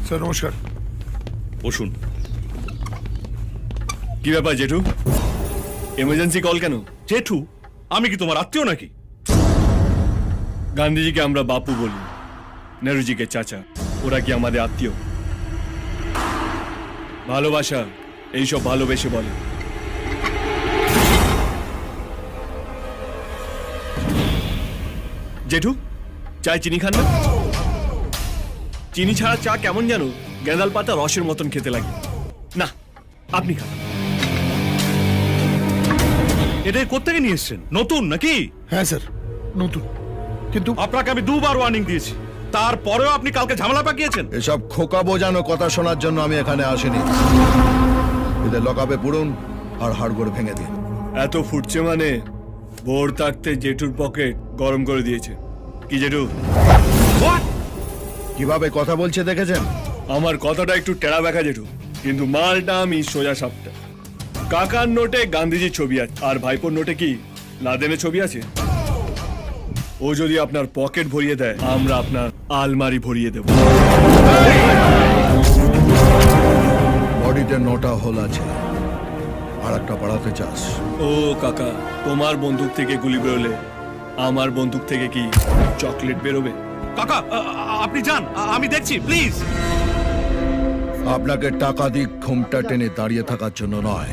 Sir নমস্কার। বসুন। কি ব্যাপার জেঠু, এমার্জেন্সি কল কেন? জেঠু, আমি কি তোমার আত্মীয় নাকি? গান্ধীজিকে আমরা বাপু বলি, নেহরুজিকে চাচা। ওরা কি আমাদের আত্মীয়? ভালোবাসা এইসব ভালোবেসে বলে। জেঠু, চায় চিনি খান না? চিনি ছাড়া চা কেমন যেন গেঁদাল পাতা রসের মতন খেতে লাগে। না, আপনি খান। এটা কোত্থেকে নিয়ে এসছেন? নতুন নাকি? হ্যাঁ স্যার নতুন, কিন্তু আপনাকে আমি দুবার ওয়ার্নিং দিয়েছি, তারপরেও আপনি কালকে ঝামেলা পাকিয়েছেন। এসব খোকা বোঝানো কথা শোনার জন্য আমি এখানে আসিনি। এদের লকআপে পুরুন আর হাড়গোড় ভেঙে দিন। এত ফুটছে মানে ভোর থাকতে জেঠুর পকেট গরম করে দিয়েছে। কি জেঠু? কিভাবে কথা বলছে দেখেছেন? আমার কথাটা একটু টেরা ব্যাখা জেঠু, কিন্তু মালটা আমি সোজা সাপটা। কাকার নোটে গান্ধীজির ছবি আছে, আর ভাইপোর নোটে কি লাদেনের ছবি আছে? ও যদি আপনার পকেট ভরিয়ে দেয়, আমরা আপনার আলমারি ভরিয়ে দেব। বডিতে 9টা হোল আছে, আর একটা বাড়াতে চাস? ও কাকা, তোমার বন্দুক থেকে গুলি বেরোলে আমার বন্দুক থেকে কি চকলেট বেরোবে? কাকা, আপনি যান, আমি দেখছি, প্লিজ। আপনাকে টাকা দিক ঘুমটা টেনে দাঁড়িয়ে থাকার জন্য নয়,